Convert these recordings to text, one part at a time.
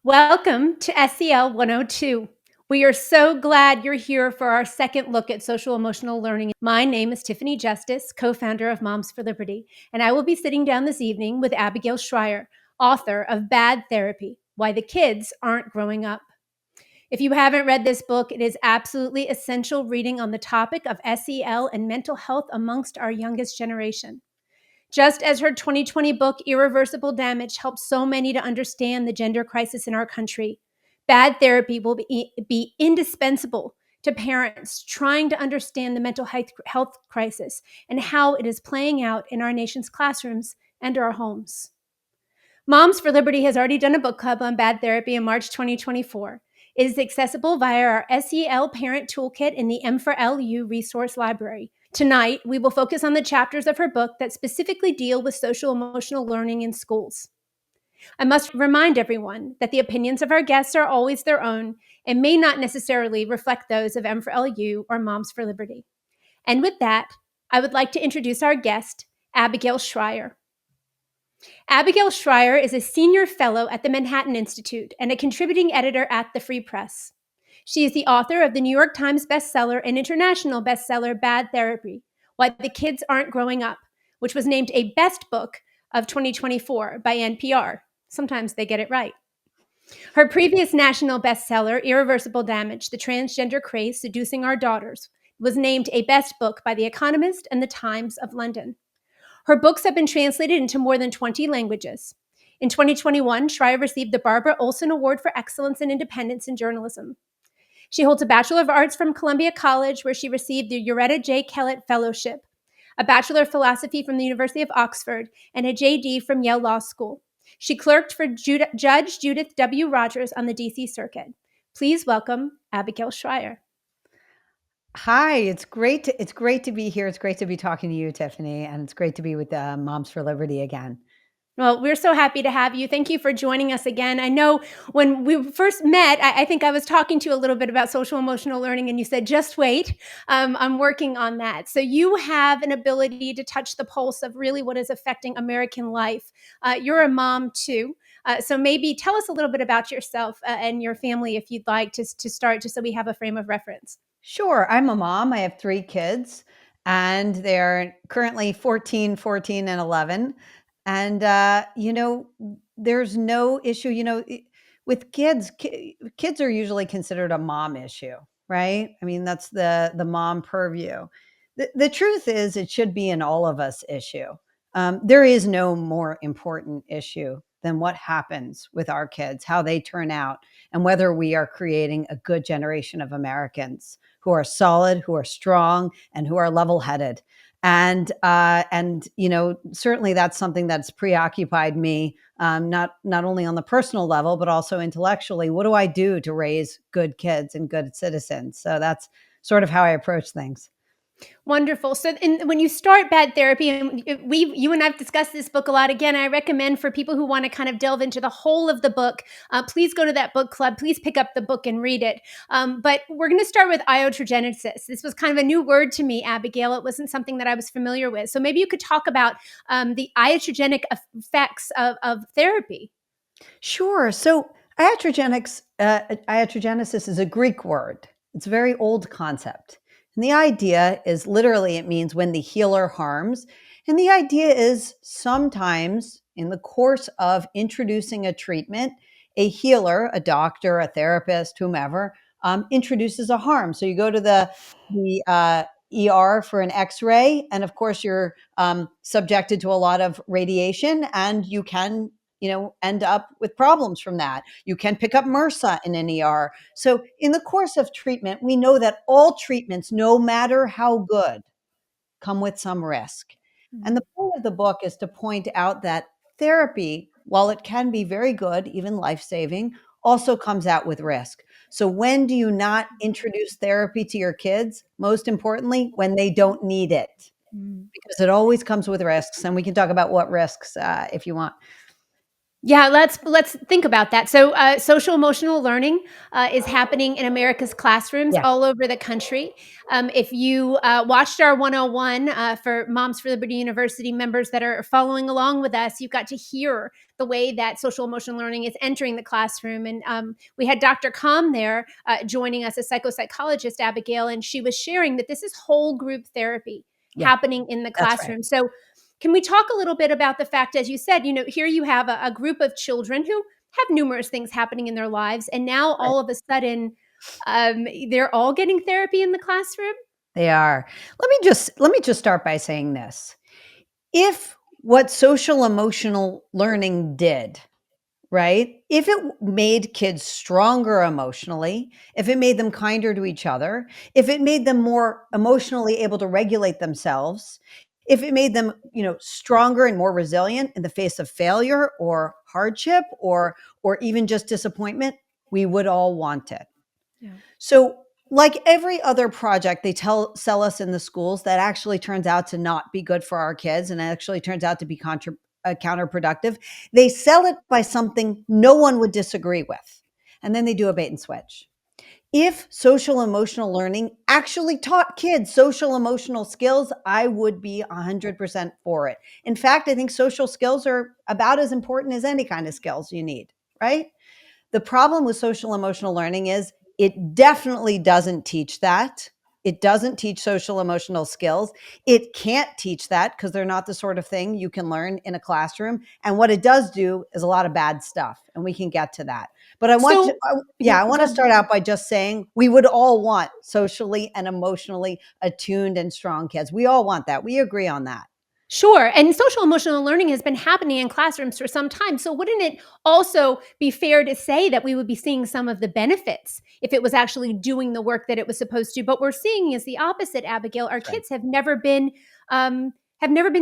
Welcome to SEL102. We are so glad you're here for our second look at social emotional learning. My name is Tiffany Justice, co-founder of Moms for Liberty, and I will be sitting down this evening with Abigail Shrier, author of Bad Therapy: Why the Kids Aren't Growing Up. If you haven't read this book, it is absolutely essential reading on the topic of SEL and mental health amongst our youngest generation. Just as her 2020 book, Irreversible Damage, helped so many to understand the gender crisis in our country, Bad Therapy will be indispensable to parents trying to understand the mental health crisis and how it is playing out in our nation's classrooms and our homes. Moms for Liberty has already done a book club on bad therapy in March 2024. It is accessible via our SEL Parent Toolkit in the M4LU resource library. Tonight, we will focus on the chapters of her book that specifically deal with social emotional learning in schools. I must remind everyone that the opinions of our guests are always their own and may not necessarily reflect those of M4LU or Moms for Liberty. And with that, I would like to introduce our guest, Abigail Shrier. Abigail Shrier is a senior fellow at the Manhattan Institute and a contributing editor at the Free Press. She is the author of the New York Times bestseller and international bestseller Bad Therapy: Why the Kids Aren't Growing Up, which was named a Best Book of 2024 by NPR. Sometimes they get it right. Her previous national bestseller, Irreversible Damage: The Transgender Craze Seducing Our Daughters, was named a Best Book by The Economist and The Times of London. Her books have been translated into more than 20 languages. In 2021, Shrier received the Barbara Olson Award for Excellence and Independence in Journalism. She holds a Bachelor of Arts from Columbia College, where she received the Uretta J. Kellett Fellowship, a Bachelor of Philosophy from the University of Oxford, and a JD from Yale Law School. She clerked for Judge Judith W. Rogers on the DC Circuit. Please welcome Abigail Shrier. Hi, it's great to be here. It's great to be talking to you, Tiffany, and it's great to be with Moms for Liberty again. Well, we're so happy to have you. Thank you for joining us again. I know when we first met, I think I was talking to you a little bit about social emotional learning, and you said, just wait, I'm working on that. So you have an ability to touch the pulse of really what is affecting American life. You're a mom too. So maybe tell us a little bit about yourself and your family, if you'd like to start, just so we have a frame of reference. Sure, I'm a mom. I have 3 kids, and they're currently 14, and 11. And there's no issue. With kids, kids are usually considered a mom issue, right? I mean, that's the mom purview. The truth is, it should be an all of us issue. There is no more important issue than what happens with our kids, how they turn out, and whether we are creating a good generation of Americans who are solid, who are strong, and who are level-headed. And certainly that's something that's preoccupied me, not only on the personal level, but also intellectually. What do I do to raise good kids and good citizens? So that's sort of how I approach things. Wonderful. So when you start Bad Therapy, and you and I've discussed this book a lot. Again, I recommend for people who want to kind of delve into the whole of the book, please go to that book club. Please pick up the book and read it. But we're going to start with iatrogenesis. This was kind of a new word to me, Abigail. It wasn't something that I was familiar with. So maybe you could talk about the iatrogenic effects of therapy. Sure. So iatrogenesis is a Greek word. It's a very old concept. And the idea is literally, it means when the healer harms. And the idea is sometimes in the course of introducing a treatment, a healer, a doctor, a therapist, whomever, introduces a harm. So you go to the ER for an X-ray, and of course you're subjected to a lot of radiation, and you can end up with problems from that. You can pick up MRSA in an ER. So in the course of treatment, we know that all treatments, no matter how good, come with some risk. And the point of the book is to point out that therapy, while it can be very good, even life-saving, also comes out with risk. So when do you not introduce therapy to your kids? Most importantly, when they don't need it, because it always comes with risks. And we can talk about what risks if you want. Yeah, let's think about that. So, social emotional learning is happening in America's classrooms Yeah, all over the country. If you watched our 101 for Moms for Liberty University members that are following along with us, you got to hear the way that social emotional learning is entering the classroom. And we had Dr. Com there joining us, a psychopsychologist, Abigail, and she was sharing that this is whole group therapy yeah, happening in the that's right. classroom. So, can we talk a little bit about the fact, as you said, here you have a group of children who have numerous things happening in their lives, and now Right. all of a sudden, they're all getting therapy in the classroom? They are. Let me just start by saying this. If what social emotional learning did, right? If it made kids stronger emotionally, if it made them kinder to each other, if it made them more emotionally able to regulate themselves, if it made them, stronger and more resilient in the face of failure or hardship or even just disappointment, we would all want it. Yeah. So, like every other project they sell us in the schools that actually turns out to not be good for our kids and actually turns out to be counterproductive, they sell it by something no one would disagree with. And then they do a bait and switch. If social emotional learning actually taught kids social emotional skills, I would be 100% for it. In fact, I think social skills are about as important as any kind of skills you need, right? The problem with social emotional learning is it definitely doesn't teach that. It doesn't teach social emotional skills. It can't teach that because they're not the sort of thing you can learn in a classroom. And what it does do is a lot of bad stuff, and we can get to that. But So, yeah, I want go to ahead. start out by just saying we would all want socially and emotionally attuned and strong kids. We all want that. We agree on that. Sure. And social emotional learning has been happening in classrooms for some time. So, wouldn't it also be fair to say that we would be seeing some of the benefits if it was actually doing the work that it was supposed to? But we're seeing is the opposite, Abigail. Our That's right. kids have never been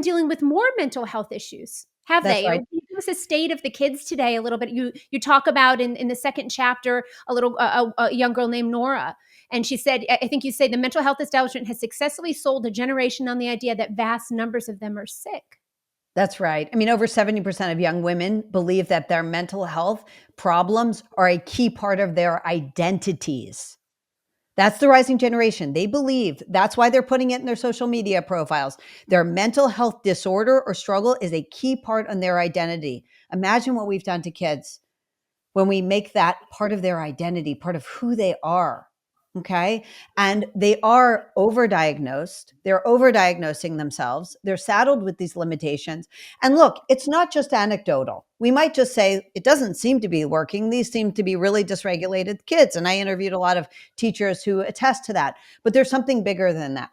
dealing with more mental health issues, have That's they? Or right. can you give us a state of the kids today a little bit? You talk about in the second chapter a young girl named Nora, and she said, I think you say the mental health establishment has successfully sold a generation on the idea that vast numbers of them are sick. That's right. I mean, over 70% of young women believe that their mental health problems are a key part of their identities. That's the rising generation. They believe that's why they're putting it in their social media profiles. Their mental health disorder or struggle is a key part on their identity. Imagine what we've done to kids when we make that part of their identity, part of who they are. Okay. And they are overdiagnosed. They're overdiagnosing themselves. They're saddled with these limitations. And look, it's not just anecdotal. We might just say it doesn't seem to be working. These seem to be really dysregulated kids. And I interviewed a lot of teachers who attest to that. But there's something bigger than that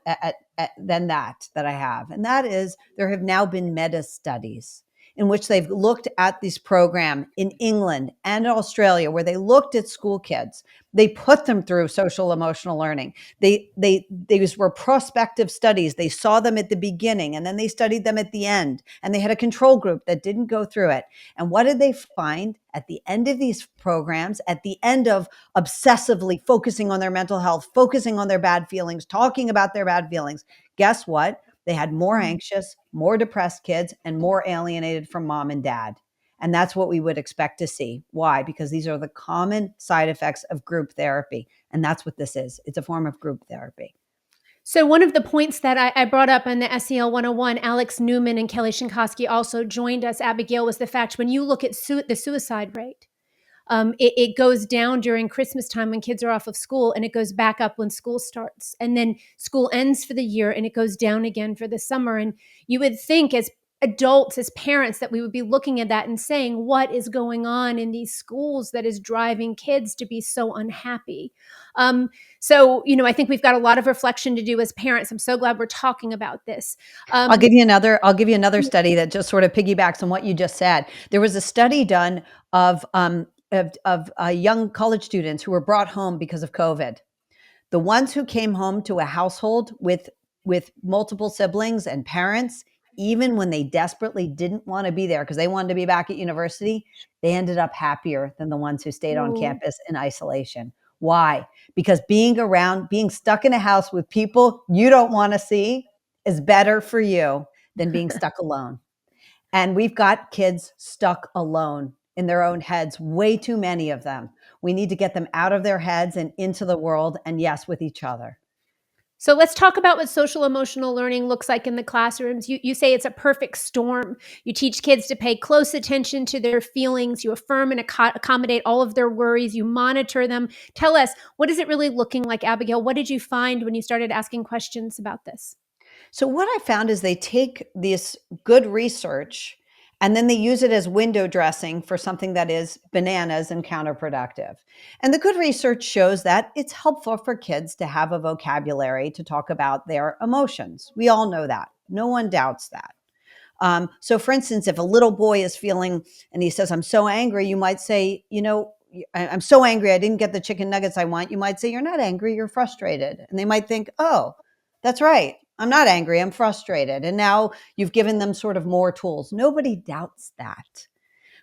I have. And that is there have now been meta studies in which they've looked at this program in England and Australia, where they looked at school kids. They put them through social emotional learning. These were prospective studies. They saw them at the beginning and then they studied them at the end. And they had a control group that didn't go through it. And what did they find at the end of these programs, at the end of obsessively focusing on their mental health, focusing on their bad feelings, talking about their bad feelings? Guess what? They had more anxious, more depressed kids and more alienated from mom and dad. And that's what we would expect to see. Why? Because these are the common side effects of group therapy. And that's what this is. It's a form of group therapy. So, one of the points that I brought up in the SEL 101, Alex Newman and Kelly Shinkowski also joined us, Abigail, was the fact when you look at the suicide rate, it goes down during Christmas time when kids are off of school, and it goes back up when school starts. And then school ends for the year, and it goes down again for the summer. And you would think, as adults, as parents, that we would be looking at that and saying, what is going on in these schools that is driving kids to be so unhappy? I think we've got a lot of reflection to do as parents. I'm so glad we're talking about this. Um, I'll give you another study that just sort of piggybacks on what you just said. There was a study done of young college students who were brought home because of COVID. The ones who came home to a household with multiple siblings and parents, even when they desperately didn't want to be there because they wanted to be back at university, they ended up happier than the ones who stayed on oh, campus in isolation. Why? Because being stuck in a house with people you don't want to see is better for you than being stuck alone. And we've got kids stuck alone in their own heads, way too many of them. We need to get them out of their heads and into the world, and yes, with each other. So let's talk about what social emotional learning looks like in the classrooms. You say it's a perfect storm. You teach kids to pay close attention to their feelings. You affirm and accommodate all of their worries. You monitor them. Tell us, what is it really looking like, Abigail? What did you find when you started asking questions about this? So what I found is they take this good research and then they use it as window dressing for something that is bananas and counterproductive. And the good research shows that it's helpful for kids to have a vocabulary to talk about their emotions. We all know that. No one doubts that. So, for instance, if a little boy is feeling and he says, I'm so angry, you might say, I'm so angry, I didn't get the chicken nuggets I want. You might say, you're not angry, you're frustrated. And they might think, oh, that's right. I'm not angry, I'm frustrated. And now you've given them sort of more tools. Nobody doubts that.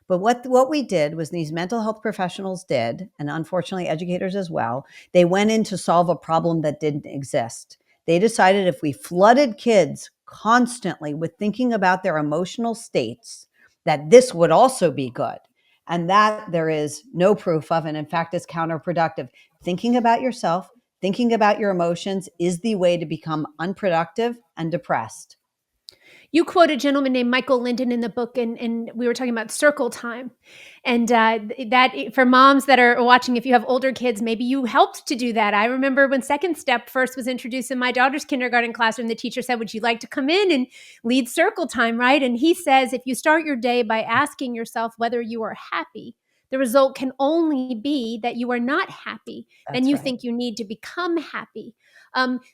But what we did was these mental health professionals did, and unfortunately educators as well, they went in to solve a problem that didn't exist. They decided if we flooded kids constantly with thinking about their emotional states, that this would also be good. And that there is no proof of, and in fact, is counterproductive. Thinking about yourself, thinking about your emotions is the way to become unproductive and depressed. You quote a gentleman named Michael Linden in the book, and we were talking about circle time. And that for moms that are watching, if you have older kids, maybe you helped to do that. I remember when Second Step first was introduced in my daughter's kindergarten classroom, the teacher said, would you like to come in and lead circle time, right? And he says, if you start your day by asking yourself whether you are happy, the result can only be that you are not happy. Then That's you right. think you need to become happy.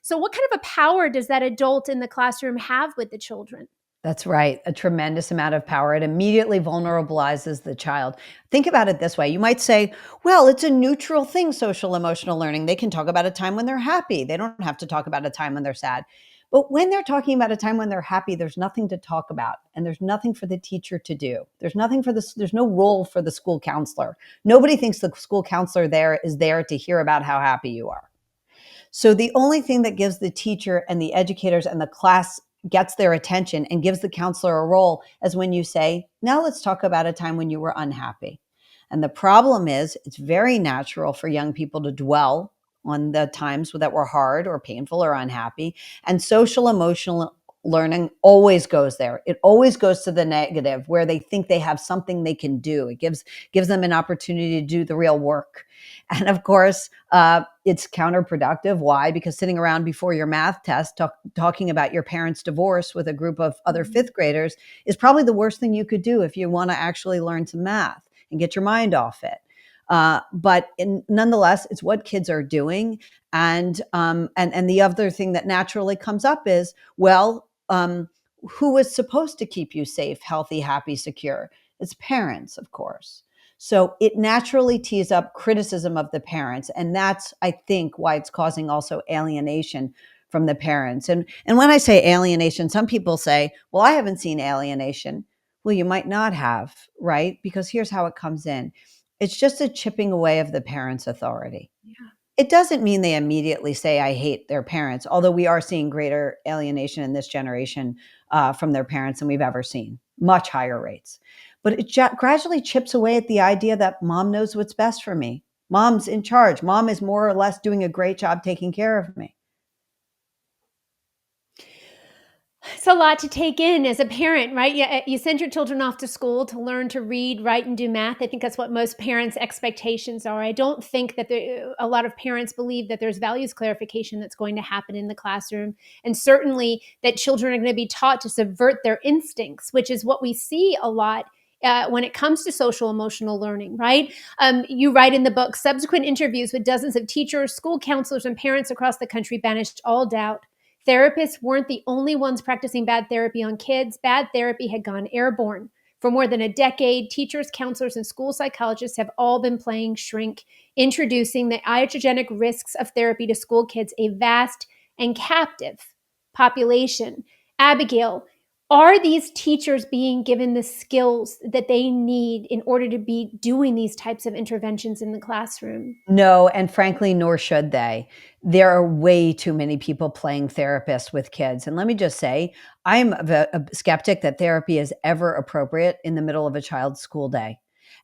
So what kind of a power does that adult in the classroom have with the children? That's right. A tremendous amount of power. It immediately vulnerabilizes the child. Think about it this way. You might say, well, it's a neutral thing, social emotional learning. They can talk about a time when they're happy. They don't have to talk about a time when they're sad. But when they're talking about a time when they're happy, there's nothing to talk about and there's nothing for the teacher to do. There's nothing for this. There's no role for the school counselor. Nobody thinks the school counselor there is there to hear about how happy you are. So the only thing that gives the teacher and the educators and the class gets their attention and gives the counselor a role is when you say, now let's talk about a time when you were unhappy. And the problem is it's very natural for young people to dwell on the times that were hard or painful or unhappy. And social emotional learning always goes there. It always goes to the negative where they think they have something they can do. It gives them an opportunity to do the real work. And of course, it's counterproductive. Why? Because sitting around before your math test talking about your parents' divorce with a group of other fifth graders is probably the worst thing you could do if you want to actually learn some math and get your mind off it. Nonetheless, it's what kids are doing. And the other thing that naturally comes up is, well, who is supposed to keep you safe, healthy, happy, secure? It's parents, of course. So it naturally tees up criticism of the parents. And that's, I think, why it's causing also alienation from the parents. And when I say alienation, some people say, well, I haven't seen alienation. Well, you might not have, right? Because here's how it comes in. It's just a chipping away of the parents' authority. Yeah. It doesn't mean they immediately say, I hate their parents, although we are seeing greater alienation in this generation from their parents than we've ever seen, much higher rates. But it gradually chips away at the idea that mom knows what's best for me. Mom's in charge. Mom is more or less doing a great job taking care of me. It's a lot to take in as a parent, right? You send your children off to school to learn to read, write, and do math. I think that's what most parents' expectations are. I don't think that a lot of parents believe that there's values clarification that's going to happen in the classroom. And certainly that children are going to be taught to subvert their instincts, which is what we see a lot when it comes to social emotional learning, right? You write in the book, subsequent interviews with dozens of teachers, school counselors, and parents across the country banished all doubt. Therapists weren't the only ones practicing bad therapy on kids. Bad therapy had gone airborne. For more than a decade, teachers, counselors, and school psychologists have all been playing shrink, introducing the iatrogenic risks of therapy to school kids, a vast and captive population. Abigail, Are these teachers being given the skills that they need in order to be doing these types of interventions in the classroom? No, and frankly, nor should they. There are way too many people playing therapist with kids. And let me just say, I'm a skeptic that therapy is ever appropriate in the middle of a child's school day.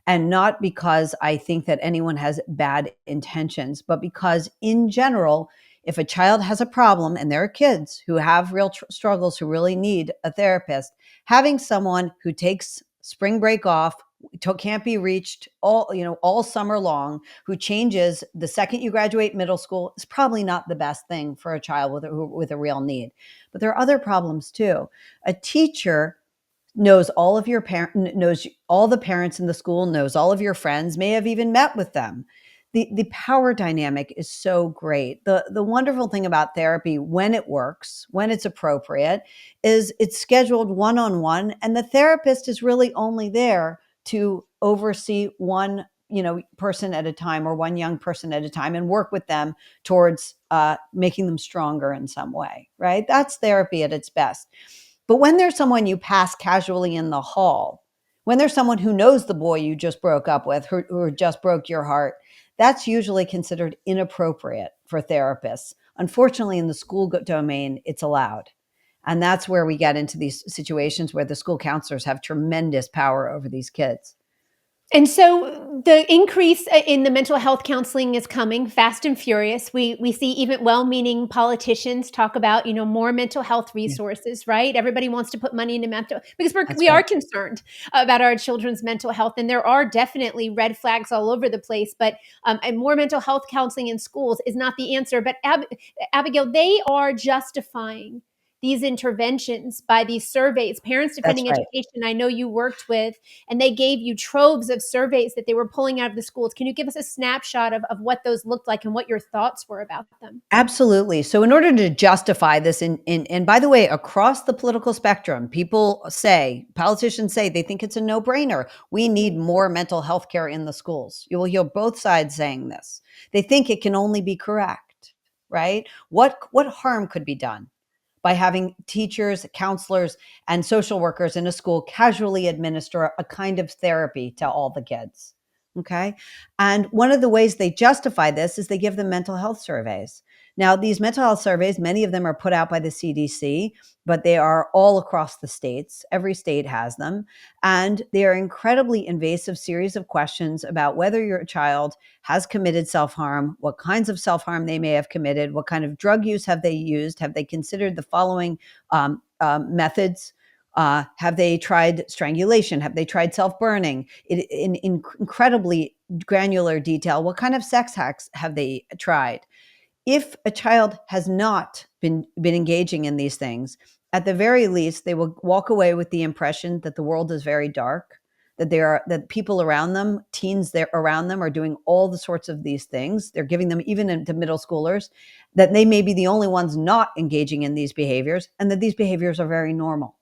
And not because I think that anyone has bad intentions, but because in general, if a child has a problem and there are kids who have real struggles who really need a therapist, having someone who takes spring break off, can't be reached all summer long, who changes the second you graduate middle school, is probably not the best thing for a child with a real need. But there are other problems too. A teacher knows all of your knows all the parents in the school, knows all of your friends, may have even met with them. The power dynamic is so great. The wonderful thing about therapy, when it works, when it's appropriate, is it's scheduled one-on-one, and the therapist is really only there to oversee one person at a time, or one young person at a time, and work with them towards making them stronger in some way, right? That's therapy at its best. But when there's someone you pass casually in the hall, when there's someone who knows the boy you just broke up with, who just broke your heart, that's usually considered inappropriate for therapists. Unfortunately, in the school domain, it's allowed. And that's where we get into these situations where the school counselors have tremendous power over these kids. And so the increase in the mental health counseling is coming fast and furious. We see even well-meaning politicians talk about, more mental health Yeah, resources, right? Everybody wants to put money into mental, because that's we are right. concerned about our children's mental health, and there are definitely red flags all over the place. But and more mental health counseling in schools is not the answer. But Abigail, they are justifying these interventions by these surveys. Parents That's Defending right. Education, I know you worked with, and they gave you troves of surveys that they were pulling out of the schools. Can you give us a snapshot of what those looked like and what your thoughts were about them? Absolutely. So in order to justify this and by the way, across the political spectrum, politicians say they think it's a no-brainer. We need more mental health care in the schools. You will hear both sides saying this. They think it can only be correct, right? What harm could be done by having teachers, counselors, and social workers in a school casually administer a kind of therapy to all the kids? Okay. And one of the ways they justify this is they give them mental health surveys. Now, these mental health surveys, many of them are put out by the CDC, but they are all across the states. Every state has them. And they are incredibly invasive series of questions about whether your child has committed self-harm, what kinds of self-harm they may have committed, what kind of drug use have they used, have they considered the following methods. Have they tried strangulation? Have they tried self-burning? In incredibly granular detail, what kind of sex hacks have they tried? If a child has not been engaging in these things, at the very least, they will walk away with the impression that the world is very dark, that people around them, teens there around them, are doing all the sorts of these things. They're giving them even to middle schoolers, that they may be the only ones not engaging in these behaviors, and that these behaviors are very normal.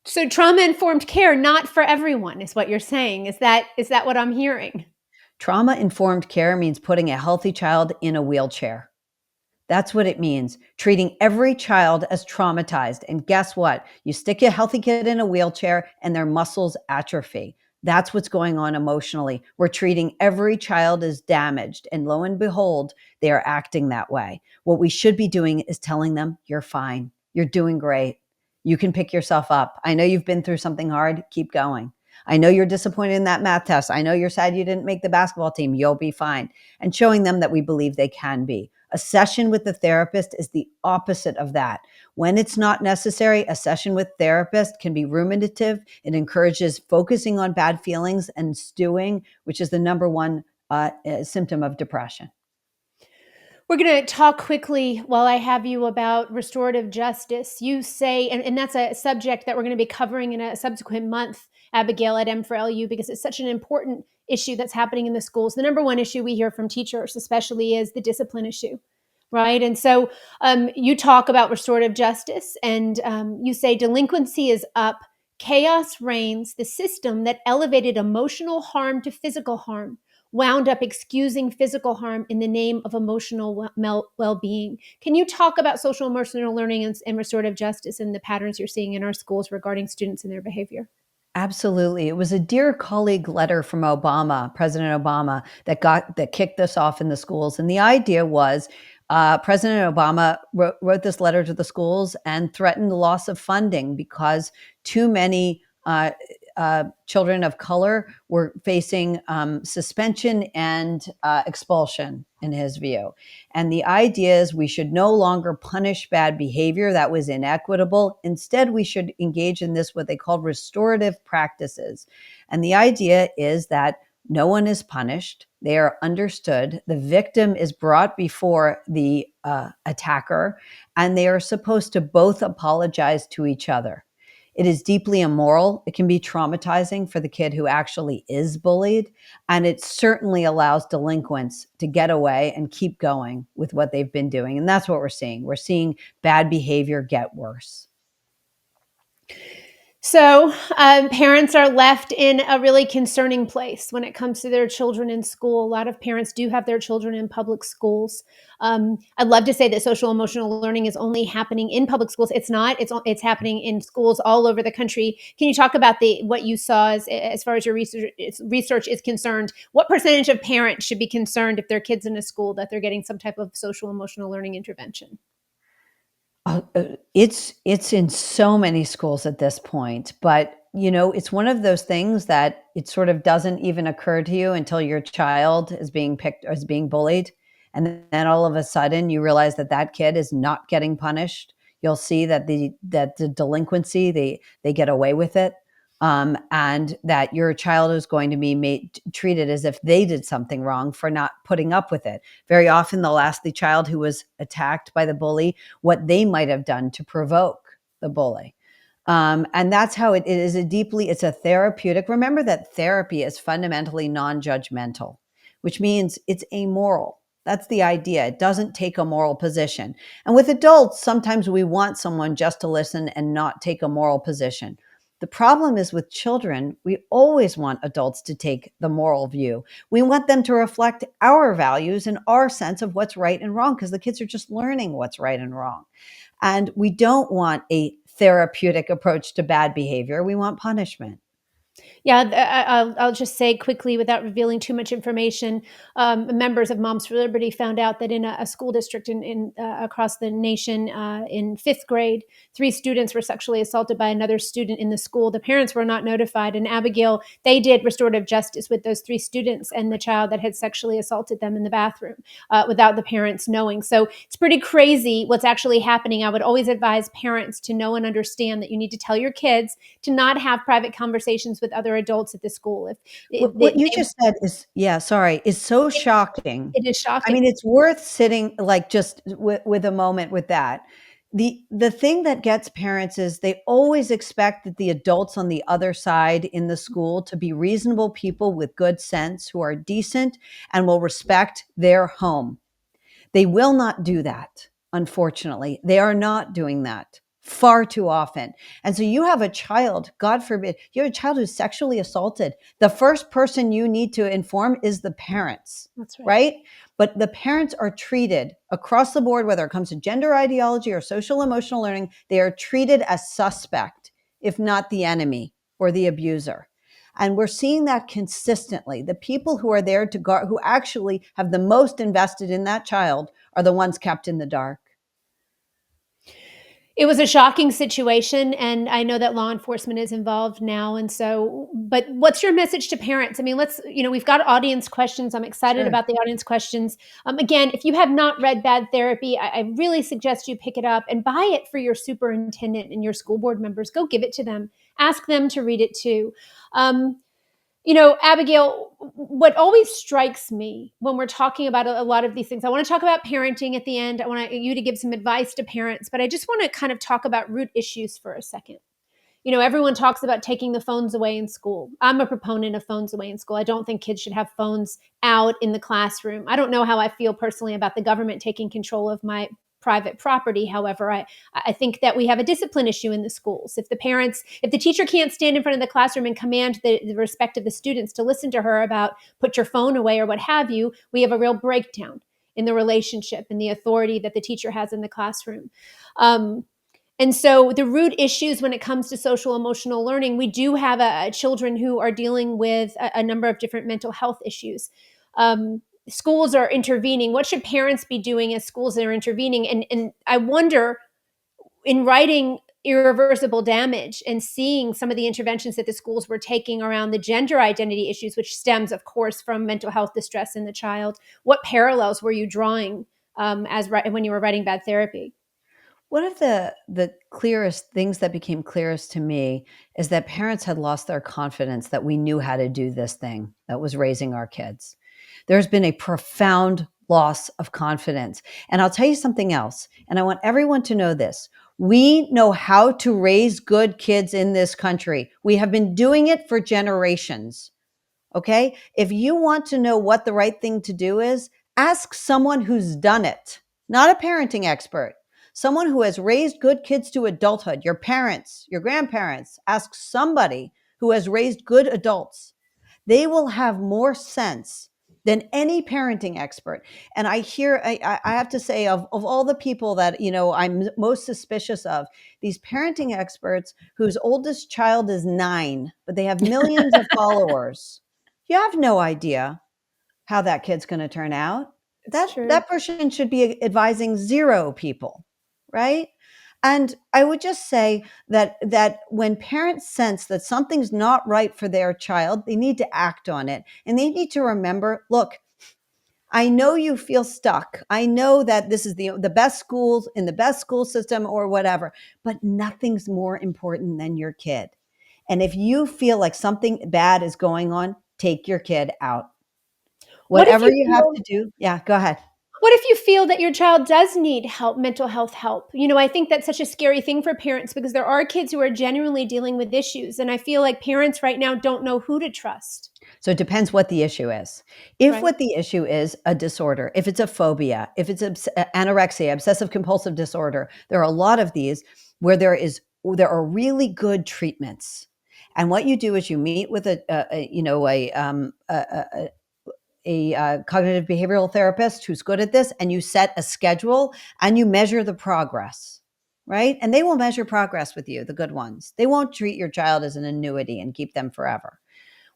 So trauma-informed care, not for everyone, is what you're saying. Is that what I'm hearing? Trauma informed care means putting a healthy child in a wheelchair. That's what it means, treating every child as traumatized. And guess what? You stick a healthy kid in a wheelchair and their muscles atrophy. That's what's going on emotionally. We're treating every child as damaged. And lo and behold, they are acting that way. What we should be doing is telling them, you're fine. You're doing great. You can pick yourself up. I know you've been through something hard. Keep going. I know you're disappointed in that math test. I know you're sad you didn't make the basketball team. You'll be fine. And showing them that we believe they can be. A session with the therapist is the opposite of that. When it's not necessary, a session with therapist can be ruminative. It encourages focusing on bad feelings and stewing, which is the number one symptom of depression. We're going to talk quickly while I have you about restorative justice. You say, and that's a subject that we're going to be covering in a subsequent month, Abigail, at M4LU, because it's such an important issue that's happening in the schools. The number one issue we hear from teachers, especially, is the discipline issue, right? And so you talk about restorative justice, and you say delinquency is up, chaos reigns, the system that elevated emotional harm to physical harm wound up excusing physical harm in the name of emotional well-being. Can you talk about social emotional learning and restorative justice and the patterns you're seeing in our schools regarding students and their behavior? Absolutely. It was a dear colleague letter from Obama, President Obama, that kicked this off in the schools. And the idea was President Obama wrote this letter to the schools and threatened the loss of funding because too many children of color were facing suspension and expulsion, in his view. And the idea is we should no longer punish bad behavior that was inequitable. Instead, we should engage in this, what they call restorative practices. And the idea is that no one is punished. They are understood. The victim is brought before the attacker, and they are supposed to both apologize to each other. It is deeply immoral. It can be traumatizing for the kid who actually is bullied. And it certainly allows delinquents to get away and keep going with what they've been doing. And that's what we're seeing. We're seeing bad behavior get worse. So, parents are left in a really concerning place when it comes to their children in school. A lot of parents do have their children in public schools. I'd love to say that social emotional learning is only happening in public schools. It's not. It's happening in schools all over the country. Can you talk about what you saw as far as your research is concerned? What percentage of parents should be concerned if their kids in a school that they're getting some type of social emotional learning intervention? It's in so many schools at this point, but it's one of those things that it sort of doesn't even occur to you until your child is being picked or is being bullied, and then all of a sudden you realize that that kid is not getting punished. You'll see that the delinquency, they get away with it, and that your child is going to be treated as if they did something wrong for not putting up with it. Very often they'll ask the child who was attacked by the bully what they might have done to provoke the bully. And that's how it is it's a therapeutic. Remember that therapy is fundamentally non-judgmental, which means it's amoral. That's the idea. It doesn't take a moral position. And with adults, sometimes we want someone just to listen and not take a moral position. The problem is with children, we always want adults to take the moral view. We want them to reflect our values and our sense of what's right and wrong, because the kids are just learning what's right and wrong. And we don't want a therapeutic approach to bad behavior. We want punishment. Yeah, I'll just say quickly, without revealing too much information, members of Moms for Liberty found out that in a school district across the nation, in fifth grade, 3 students were sexually assaulted by another student in the school. The parents were not notified, and Abigail, they did restorative justice with those 3 students and the child that had sexually assaulted them in the bathroom without the parents knowing. So it's pretty crazy what's actually happening. I would always advise parents to know and understand that you need to tell your kids to not have private conversations with other adults at the school. If What you just said is, yeah, sorry, is so it, shocking. it is I shocking. mean, it's worth sitting like just with a moment with that. The thing that gets parents is they always expect that the adults on the other side in the school to be reasonable people with good sense who are decent and will respect their home. They will not do that, unfortunately. They are not doing that far too often. And so you have a child, God forbid, you have a child who's sexually assaulted. The first person you need to inform is the parents, That's right. right? But the parents are treated across the board, whether it comes to gender ideology or social emotional learning, they are treated as suspect, if not the enemy or the abuser. And we're seeing that consistently. The people who are there to guard, who actually have the most invested in that child, are the ones kept in the dark. It was a shocking situation, and I know that law enforcement is involved now. And so, but what's your message to parents? I mean, we've got audience questions. I'm excited Sure. about the audience questions. Again, if you have not read Bad Therapy, I really suggest you pick it up and buy it for your superintendent and your school board members. Go give it to them. Ask them to read it too. Um, Abigail, what always strikes me when we're talking about a lot of these things, I want to talk about parenting at the end. I want you to give some advice to parents, but I just want to kind of talk about root issues for a second. Everyone talks about taking the phones away in school. I'm a proponent of phones away in school. I don't think kids should have phones out in the classroom. I don't know how I feel personally about the government taking control of my private property. However, I think that we have a discipline issue in the schools. If the teacher can't stand in front of the classroom and command the respect of the students to listen to her about put your phone away or what have you, we have a real breakdown in the relationship and the authority that the teacher has in the classroom. And so the root issues when it comes to social emotional learning, we do have children who are dealing with a number of different mental health issues. Schools are intervening. What should parents be doing as schools are intervening? And I wonder, in writing Irreversible Damage and seeing some of the interventions that the schools were taking around the gender identity issues, which stems, of course, from mental health distress in the child, what parallels were you drawing when you were writing Bad Therapy? One of the clearest things that became clearest to me is that parents had lost their confidence that we knew how to do this thing that was raising our kids. There's been a profound loss of confidence. And I'll tell you something else, and I want everyone to know this. We know how to raise good kids in this country. We have been doing it for generations. Okay? If you want to know what the right thing to do is, ask someone who's done it, not a parenting expert. Someone who has raised good kids to adulthood, your parents, your grandparents, ask somebody who has raised good adults. They will have more sense than any parenting expert. And I have to say, of all the people that, I'm most suspicious of, these parenting experts whose oldest child is 9, but they have millions of followers. You have no idea how that kid's going to turn out. It's true. That person should be advising 0 people, right? And I would just say that when parents sense that something's not right for their child, they need to act on it. And they need to remember, look, I know you feel stuck. I know that this is the best schools in the best school system or whatever, but nothing's more important than your kid. And if you feel like something bad is going on, take your kid out. What if Whatever you you have feel to do. Yeah, go ahead. What if you feel that your child does need help, mental health help? I think that's such a scary thing for parents because there are kids who are genuinely dealing with issues. And I feel like parents right now don't know who to trust, So it depends what the issue is. If right? what the issue is a disorder, if it's a phobia, if it's anorexia, obsessive compulsive disorder, there are a lot of these where there are really good treatments. And what you do is you meet with a cognitive behavioral therapist who's good at this, and you set a schedule and you measure the progress, right? And they will measure progress with you, the good ones. They won't treat your child as an annuity and keep them forever.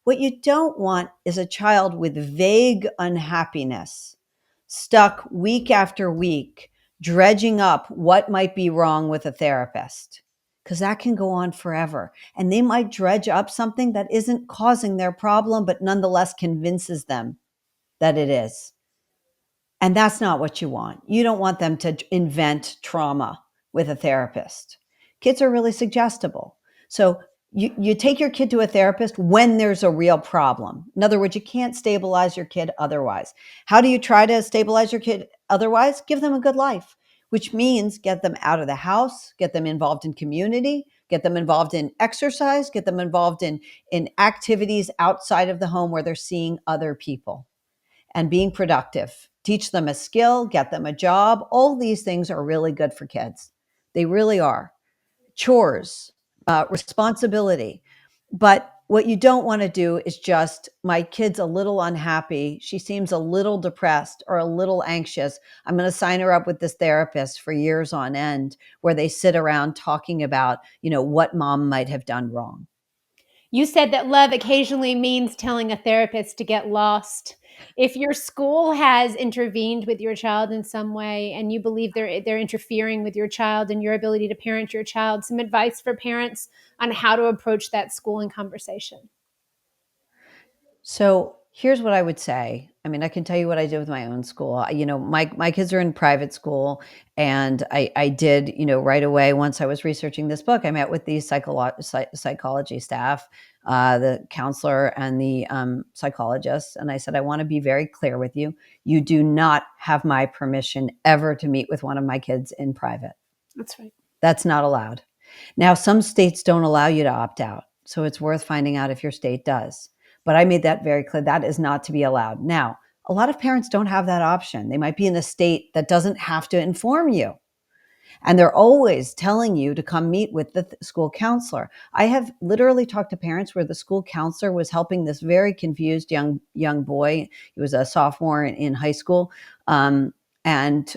What you don't want is a child with vague unhappiness, stuck week after week, dredging up what might be wrong with a therapist, because that can go on forever. And they might dredge up something that isn't causing their problem, but nonetheless convinces them that it is. And that's not what you want. You don't want them to invent trauma with a therapist. Kids are really suggestible. So you take your kid to a therapist when there's a real problem. In other words, you can't stabilize your kid otherwise. How do you try to stabilize your kid otherwise? Give them a good life, which means get them out of the house, get them involved in community, get them involved in exercise, get them involved in activities outside of the home where they're seeing other people and being productive. Teach them a skill, get them a job. All these things are really good for kids. They really are. Chores, responsibility. But what you don't want to do is just, my kid's a little unhappy. She seems a little depressed or a little anxious. I'm going to sign her up with this therapist for years on end, where they sit around talking about, what mom might have done wrong. You said that love occasionally means telling a therapist to get lost. If your school has intervened with your child in some way and you believe they're interfering with your child and your ability to parent your child, some advice for parents on how to approach that school in conversation. So here's what I would say. I mean, I can tell you what I did with my own school. My kids are in private school, and I did, right away, once I was researching this book, I met with the psychology staff, the counselor and the psychologist. And I said, I want to be very clear with you. You do not have my permission ever to meet with one of my kids in private. That's right. That's not allowed. Now, some states don't allow you to opt out. So it's worth finding out if your state does. But I made that very clear. That is not to be allowed. Now, A lot of parents don't have that option. They might be in a state that doesn't have to inform you. And they're always telling you to come meet with the school counselor. I have literally talked to parents where the school counselor was helping this very confused young boy. He was a sophomore in high school. And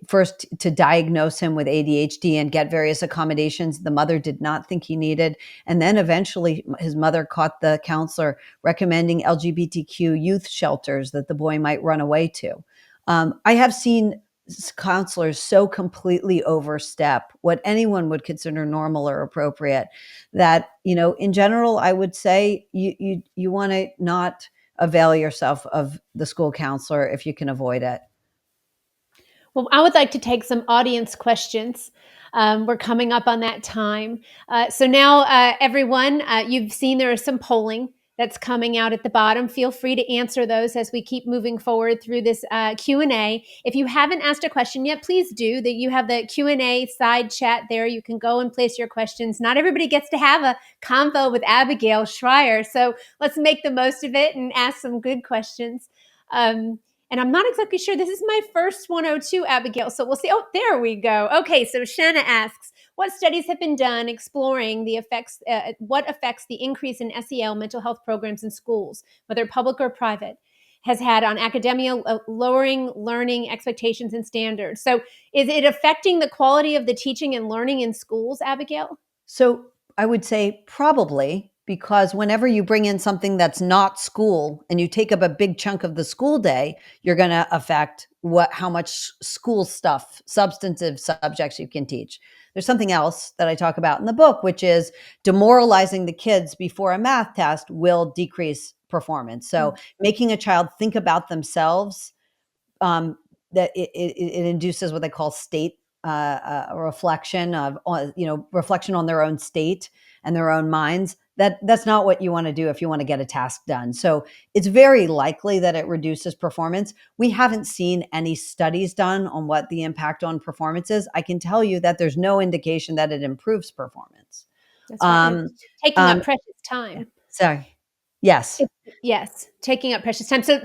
first to diagnose him with ADHD and get various accommodations the mother did not think he needed. And then eventually his mother caught the counselor recommending LGBTQ youth shelters that the boy might run away to. I have seen counselors so completely overstep what anyone would consider normal or appropriate that, in general, I would say you want to not avail yourself of the school counselor if you can avoid it. Well, I would like to take some audience questions. We're coming up on that time. So now, everyone, you've seen there is some polling that's coming out at the bottom. Feel free to answer those as we keep moving forward through this Q&A. If you haven't asked a question yet, please do. That you have the Q&A side chat there. You can go and place your questions. Not everybody gets to have a convo with Abigail Shrier, so let's make the most of it and ask some good questions. And I'm not exactly sure. This is my first 102, Abigail. So we'll see. Oh, there we go. Okay, so Shanna asks, what studies have been done exploring the effects, what affects the increase in SEL mental health programs in schools, whether public or private, has had on academia, lowering learning expectations and standards? So is it affecting the quality of the teaching and learning in schools, Abigail? So I would say probably, because whenever you bring in something that's not school and you take up a big chunk of the school day, you're going to affect how much school stuff, substantive subjects you can teach. There's something else that I talk about in the book, which is demoralizing the kids before a math test will decrease performance. So making a child think about themselves, um, that it induces what they call state reflection of, reflection on their own state and their own minds. That's not what you want to do if you want to get a task done. So it's very likely that it reduces performance. We haven't seen any studies done on what the impact on performance is. I can tell you that there's no indication that it improves performance. That's right. Taking up Um, precious time. Sorry. Yes. Yes, taking up precious time. So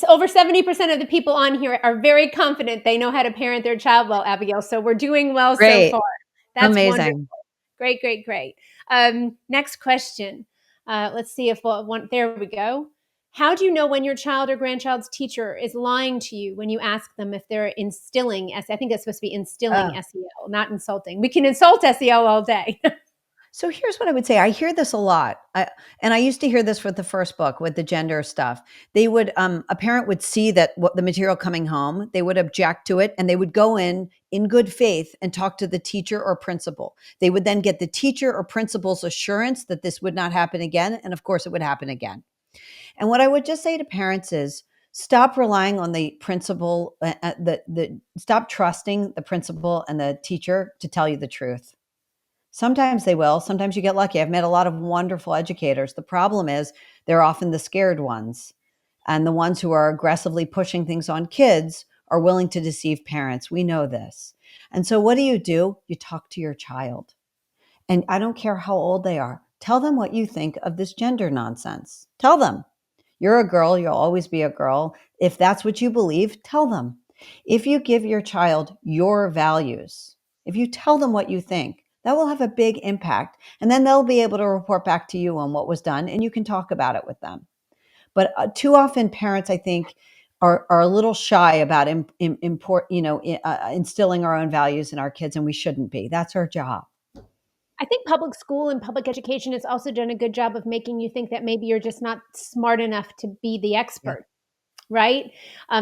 over 70% of the people on here are very confident they know how to parent their child well, Abigail. So we're doing well so Great. far. That's wonderful. Amazing. Great, great, great. Next question. Let's see if there we go. How do you know when your child or grandchild's teacher is lying to you when you ask them if they're instilling I think that's supposed to be instilling SEL, not insulting. We can insult SEL all day. So here's what I would say. I hear this a lot. And I used to hear this with the first book with the gender stuff. They would, a parent would see that what the material coming home, they would object to it and they would go in good faith and talk to the teacher or principal. They would then get the teacher or principal's assurance that this would not happen again. And of course it would happen again. And what I would just say to parents is stop relying on the principal, stop trusting the principal and the teacher to tell you the truth. Sometimes they will. Sometimes you get lucky. I've met a lot of wonderful educators. The problem is they're often the scared ones. And the ones who are aggressively pushing things on kids are willing to deceive parents. We know this. And so what do? You talk to your child. And I don't care how old they are. Tell them what you think of this gender nonsense. Tell them. You're a girl. You'll always be a girl. If that's what you believe, tell them. If you give your child your values, if you tell them what you think, that will have a big impact. And then they'll be able to report back to you on what was done and you can talk about it with them. But too often parents, I think, are a little shy about instilling our own values in our kids, and we shouldn't be. That's our job. I think public school and public education has also done a good job of making you think that maybe you're just not smart enough to be the Yeah. expert. Right?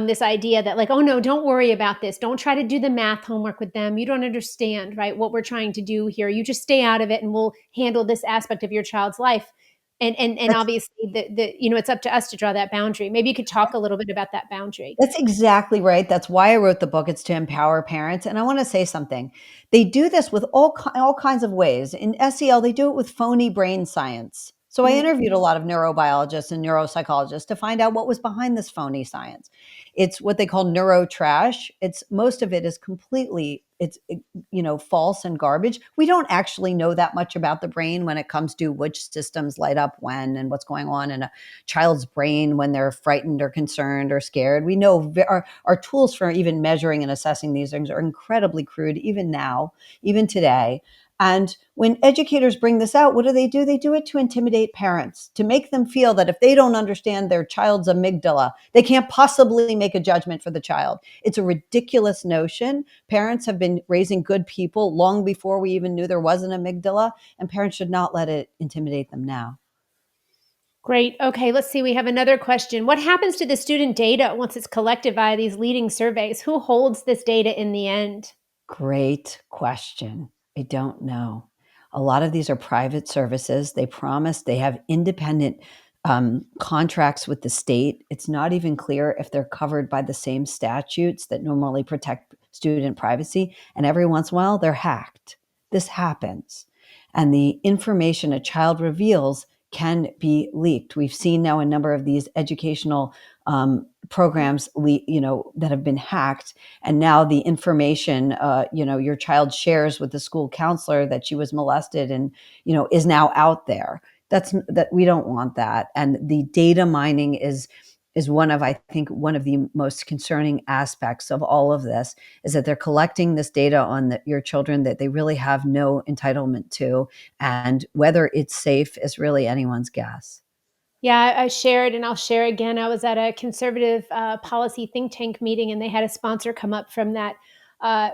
This idea that like, oh no, don't worry about this. Don't try to do the math homework with them. You don't understand, right? What we're trying to do here. You just stay out of it and we'll handle this aspect of your child's life. And That's obviously it's up to us to draw that boundary. Maybe you could talk a little bit about that boundary. That's exactly right. That's why I wrote the book. It's to empower parents. And I want to say something. They do this with all kinds of ways. In SEL, they do it with phony brain science. So I interviewed a lot of neurobiologists and neuropsychologists to find out what was behind this phony science. It's what they call neurotrash. Most of it is completely false and garbage. We don't actually know that much about the brain when it comes to which systems light up when and what's going on in a child's brain when they're frightened or concerned or scared. We know our tools for even measuring and assessing these things are incredibly crude, even now, even today. And when educators bring this out, what do? They do it to intimidate parents, to make them feel that if they don't understand their child's amygdala, they can't possibly make a judgment for the child. It's a ridiculous notion. Parents have been raising good people long before we even knew there was an amygdala, and parents should not let it intimidate them now. Great. Okay, let's see. We have another question. What happens to the student data once it's collected via these leading surveys? Who holds this data in the end? Great question. I don't know. A lot of these are private services. They promise they have independent contracts with the state. It's not even clear if they're covered by the same statutes that normally protect student privacy. And every once in a while, they're hacked. This happens. And the information a child reveals can be leaked. We've seen now a number of these educational programs, that have been hacked, and now the information, your child shares with the school counselor that she was molested, and is now out there. That we don't want that, and the data mining is one of, I think, one of the most concerning aspects of all of this, is that they're collecting this data on your children that they really have no entitlement to, and whether it's safe is really anyone's guess. Yeah, I shared, and I'll share again. I was at a conservative policy think tank meeting, and they had a sponsor come up from that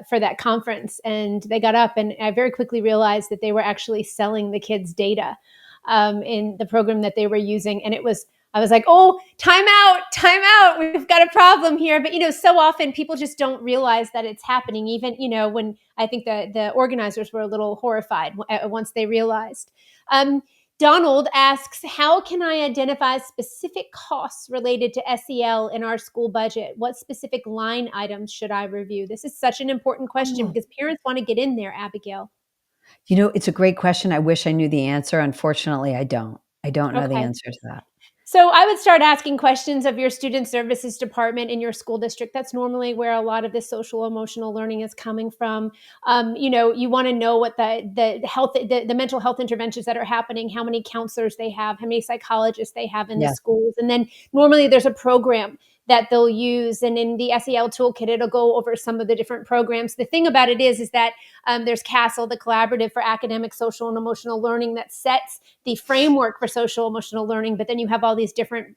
for that conference, and they got up, and I very quickly realized that they were actually selling the kids' data in the program that they were using, and it was. I was like, "Oh, time out, time out! We've got a problem here." But so often people just don't realize that it's happening. Even when I think the organizers were a little horrified once they realized. Donald asks, how can I identify specific costs related to SEL in our school budget? What specific line items should I review? This is such an important question because parents want to get in there, Abigail. It's a great question. I wish I knew the answer. Unfortunately, I don't. I don't know the Okay. answer to that. So I would start asking questions of your student services department in your school district. That's normally where a lot of this social emotional learning is coming from. You want to know what the mental health interventions that are happening, how many counselors they have, how many psychologists they have in the Yes. schools, and then normally there's a program that they'll use, and in the SEL toolkit, it'll go over some of the different programs. The thing about it is that there's CASEL, the Collaborative for Academic, Social, and Emotional Learning, that sets the framework for social emotional learning, but then you have all these different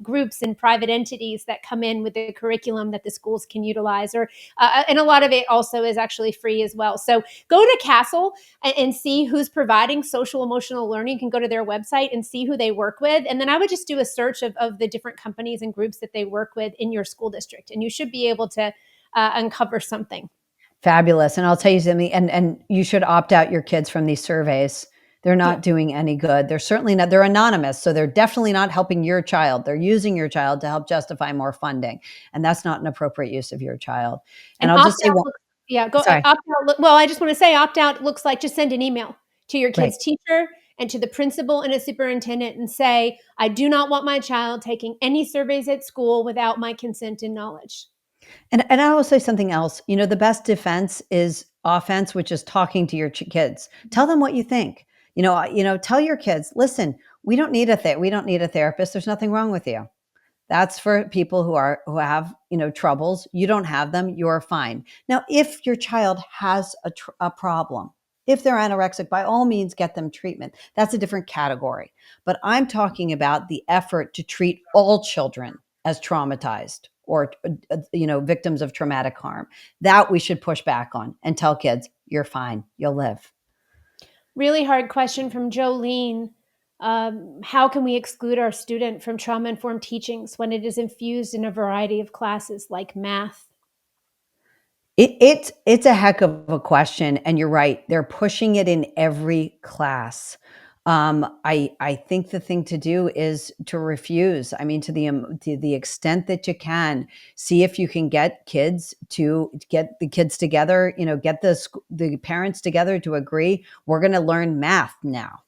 groups and private entities that come in with the curriculum that the schools can utilize, and a lot of it also is actually free as well. So go to CASEL and see who's providing social emotional learning. You can go to their website and see who they work with, and then I would just do a search of the different companies and groups that they work with in your school district, and you should be able to uncover something. Fabulous. And I'll tell you something, and you should opt out your kids from these surveys. They're Yeah. not doing any good. They're certainly not, they're anonymous. So they're definitely not helping your child. They're using your child to help justify more funding. And that's not an appropriate use of your child. And And I'll opt just say out one, looks, yeah, go sorry, opt out. Well, I just want to say opt out looks like just send an email to your right. kid's teacher and to the principal and a superintendent and say, I do not want my child taking any surveys at school without my consent and knowledge. And I will say something else. The best defense is offense, which is talking to your kids. Tell them what you think. Tell your kids, listen, we don't need a therapist. There's nothing wrong with you. That's for people who have, troubles. You don't have them. You're fine. Now, if your child has a problem, if they're anorexic, by all means, get them treatment. That's a different category. But I'm talking about the effort to treat all children as traumatized or, victims of traumatic harm. That we should push back on and tell kids, you're fine. You'll live. Really hard question from Jolene. How can we exclude our student from trauma informed teachings when it is infused in a variety of classes like math? It's a heck of a question, and you're right. They're pushing it in every class. I think the thing to do is to refuse. I mean, to the extent that you can, see if you can get the kids together. Get the parents together to agree. We're going to learn math now.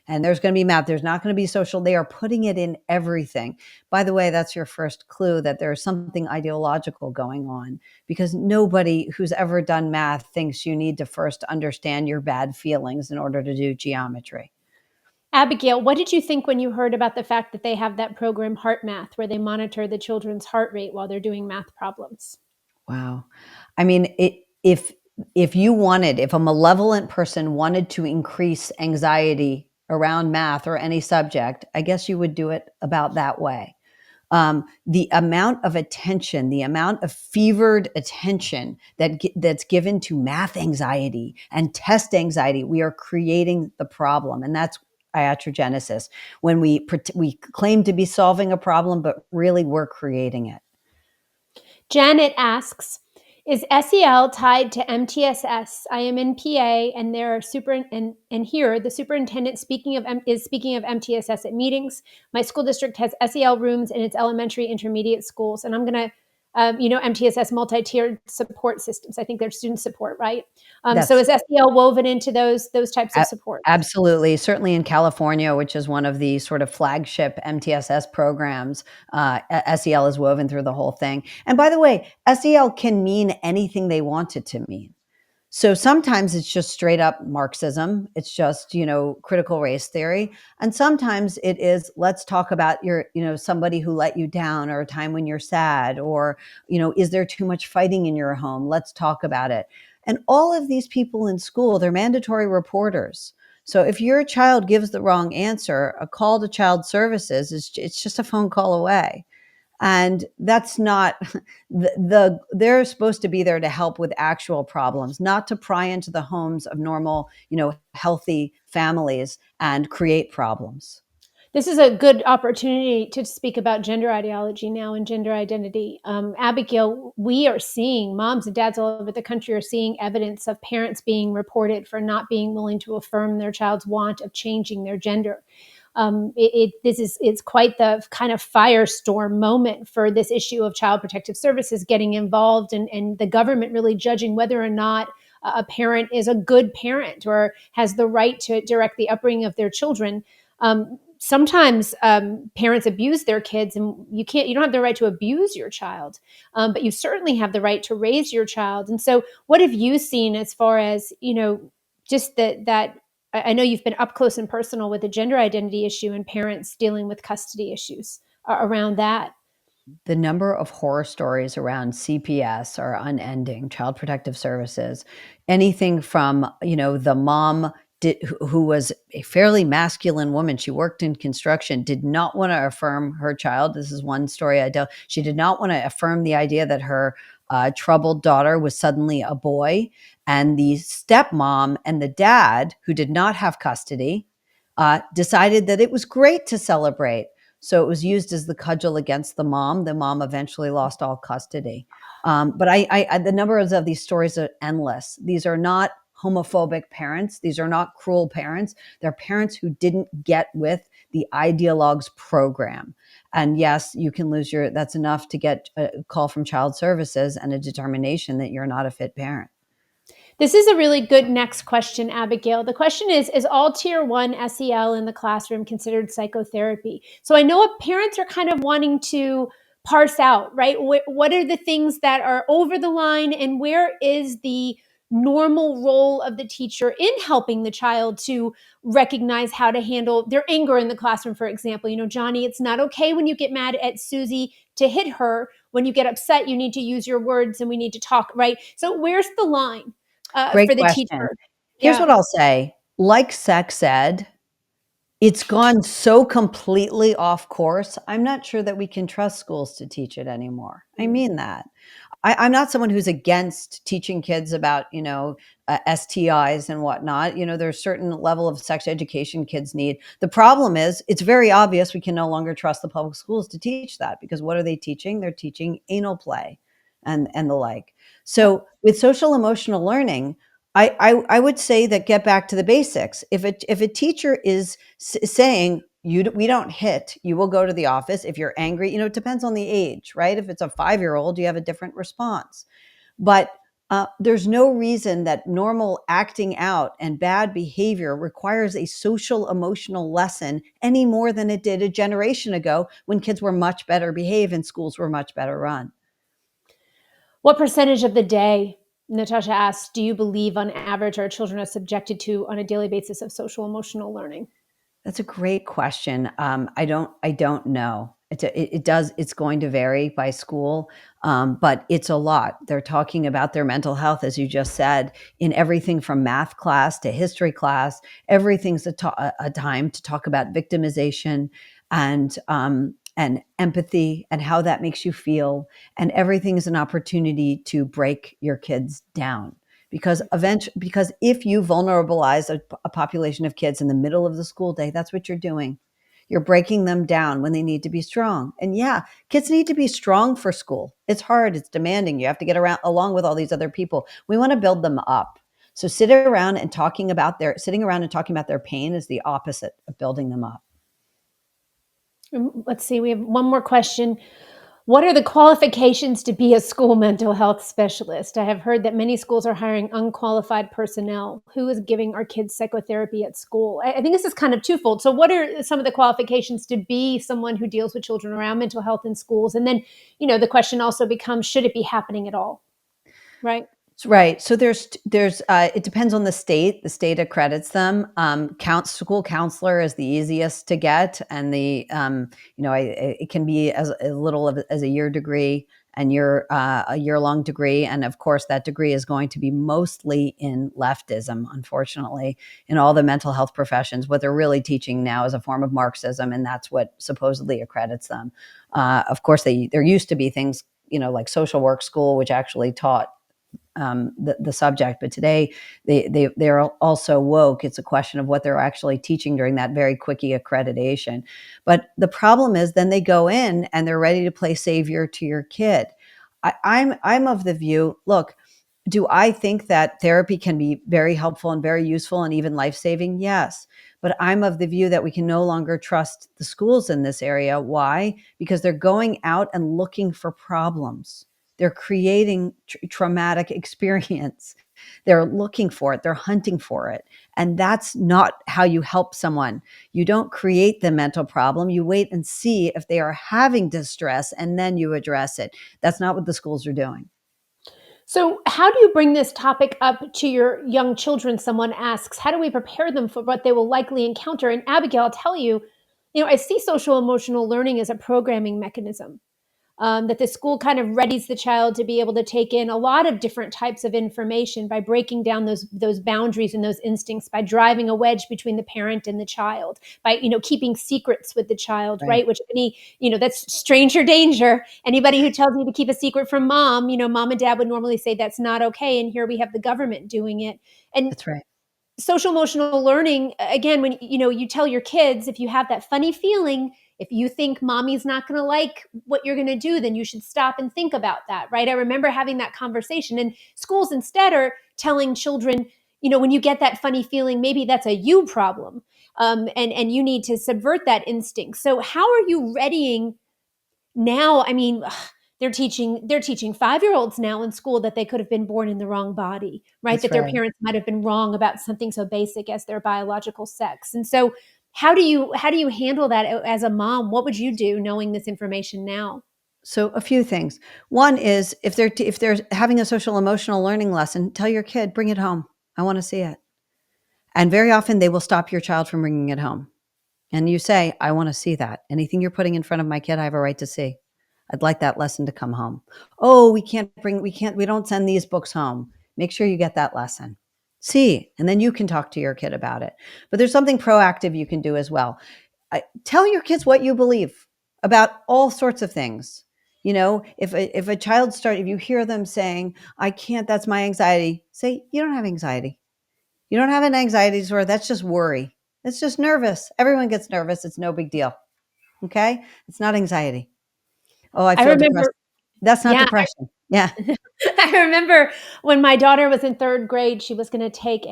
And there's going to be math. There's not going to be social. They are putting it in everything. By the way, that's your first clue that there's something ideological going on, because nobody who's ever done math thinks you need to first understand your bad feelings in order to do geometry. Abigail, what did you think when you heard about the fact that they have that program, Heart Math, where they monitor the children's heart rate while they're doing math problems? Wow. I mean, if a malevolent person wanted to increase anxiety around math or any subject, I guess you would do it about that way. The amount of attention, the amount of fevered attention that's given to math anxiety and test anxiety, we are creating the problem, and that's iatrogenesis. When we claim to be solving a problem, but really we're creating it. Janet asks, is SEL tied to MTSS? I am in PA, and there are and here the superintendent is speaking of MTSS at meetings. My school district has SEL rooms in its elementary, intermediate schools, and I'm going to, MTSS, multi-tiered support systems. I think they're student support, right? So That's is SEL woven into those types of support? Absolutely. Certainly in California, which is one of the sort of flagship MTSS programs, SEL is woven through the whole thing. And by the way, SEL can mean anything they want it to mean. So sometimes it's just straight up Marxism. It's just, critical race theory. And sometimes it is, let's talk about somebody who let you down, or a time when you're sad, or, is there too much fighting in your home? Let's talk about it. And all of these people in school, they're mandatory reporters. So if your child gives the wrong answer, a call to child services it's just a phone call away. And that's not they're supposed to be there to help with actual problems, not to pry into the homes of normal, healthy families and create problems. This is a good opportunity to speak about gender ideology now and gender identity. Abigail, we are seeing moms and dads all over the country are seeing evidence of parents being reported for not being willing to affirm their child's want of changing their gender. It's quite the kind of firestorm moment for this issue of child protective services getting involved, and the government really judging whether or not a parent is a good parent or has the right to direct the upbringing of their children. Sometimes parents abuse their kids, and you don't have the right to abuse your child, but you certainly have the right to raise your child. And so what have you seen as far as, just that I know you've been up close and personal with the gender identity issue and parents dealing with custody issues around that? The number of horror stories around CPS are unending, Child Protective Services. Anything from, the mom who was a fairly masculine woman. She worked in construction, did not want to affirm her child. This is one story I dealt. She did not want to affirm the idea that her troubled daughter was suddenly a boy. And the stepmom and the dad, who did not have custody, decided that it was great to celebrate. So it was used as the cudgel against the mom. The mom eventually lost all custody. But the numbers of these stories are endless. These are not homophobic parents. These are not cruel parents. They're parents who didn't get with the ideologue's program. And yes, you can lose that's enough to get a call from child services and a determination that you're not a fit parent. This is a really good next question, Abigail. The question is all tier 1 SEL in the classroom considered psychotherapy? So I know parents are kind of wanting to parse out, right? What are the things that are over the line, and where is the normal role of the teacher in helping the child to recognize how to handle their anger in the classroom? For example, Johnny, it's not okay when you get mad at Susie to hit her. When you get upset, you need to use your words and we need to talk, right? So where's the line Great for the question. teacher? Here's Yeah. what I'll say. Like sex ed, it's gone so completely off course. I'm not sure that we can trust schools to teach it anymore. I mean that. I'm not someone who's against teaching kids about, STIs and whatnot. There's a certain level of sex education kids need. The problem is it's very obvious we can no longer trust the public schools to teach that, because what are they teaching? They're teaching anal play and the like. So with social emotional learning, I would say that get back to the basics. If a teacher is saying, we don't hit, you will go to the office. If you're angry, it depends on the age, right? If it's a 5-year-old, you have a different response. But There's no reason that normal acting out and bad behavior requires a social emotional lesson any more than it did a generation ago when kids were much better behaved and schools were much better run. What percentage of the day, Natasha asks, do you believe on average our children are subjected to on a daily basis of social emotional learning? That's a great question. I don't know. It does. It's going to vary by school, but it's a lot. They're talking about their mental health, as you just said, in everything from math class to history class. Everything's a time to talk about victimization and empathy and how that makes you feel, and everything is an opportunity to break your kids down because if you vulnerabilize a population of kids in the middle of the school day, that's what you're doing. You're breaking them down when they need to be strong. And yeah, kids need to be strong for school. It's hard, it's demanding. You have to get around along with all these other people. We want to build them up. So sitting around and talking about their pain is the opposite of building them up. Let's see, we have one more question. What are the qualifications to be a school mental health specialist? I have heard that many schools are hiring unqualified personnel. Who is giving our kids psychotherapy at school? I think this is kind of twofold. So, what are some of the qualifications to be someone who deals with children around mental health in schools? And then, the question also becomes, should it be happening at all? Right? Right. So there's it depends on the state. The state accredits them. School counselor is the easiest to get, and it can be as little as a year degree and a year long degree, and of course that degree is going to be mostly in leftism, unfortunately, in all the mental health professions. What they're really teaching now is a form of Marxism, and that's what supposedly accredits them. Of course, there used to be things like social work school, which actually taught the subject, but today they're also woke. It's a question of what they're actually teaching during that very quickie accreditation. But the problem is then they go in and they're ready to play savior to your kid. I'm of the view, look, do I think that therapy can be very helpful and very useful and even life-saving? Yes. But I'm of the view that we can no longer trust the schools in this area. Why? Because they're going out and looking for problems. They're creating traumatic experience. They're looking for it. They're hunting for it. And that's not how you help someone. You don't create the mental problem. You wait and see if they are having distress and then you address it. That's not what the schools are doing. So, how do you bring this topic up to your young children? Someone asks, how do we prepare them for what they will likely encounter? And Abigail, I'll tell you, I see social emotional learning as a programming mechanism. That the school kind of readies the child to be able to take in a lot of different types of information by breaking down those boundaries and those instincts, by driving a wedge between the parent and the child, by keeping secrets with the child, Right. right? Which that's stranger danger. Anybody who tells you to keep a secret from mom, mom and dad would normally say that's not okay, and here we have the government doing it. And That's right. social emotional learning, again, when you tell your kids, if you have that funny feeling, if you think mommy's not going to like what you're going to do, then you should stop and think about that, right? I remember having that conversation, and schools instead are telling children, when you get that funny feeling, maybe that's a you problem, and you need to subvert that instinct. So how are you readying now? I mean, they're teaching 5-year-olds now in school that they could have been born in the wrong body, right? That's That their right. parents might have been wrong about something so basic as their biological sex. And so how do you handle that as a mom? What would you do knowing this information now? So a few things. One is if they're having a social emotional learning lesson, tell your kid, bring it home. I want to see it. And very often they will stop your child from bringing it home. And you say, I want to see that. Anything you're putting in front of my kid, I have a right to see. I'd like that lesson to come home. Oh, we don't send these books home. Make sure you get that lesson. See, and then you can talk to your kid about it. But there's something proactive you can do as well. Tell your kids what you believe about all sorts of things. If a child if you hear them saying, I can't, that's my anxiety, say, you don't have anxiety. You don't have an anxiety disorder. That's just worry. It's just nervous. Everyone gets nervous. It's no big deal. Okay. It's not anxiety. Oh, I I feel depressed. remember, That's not yeah, depression. Yeah. I remember when my daughter was in third grade, she was going to take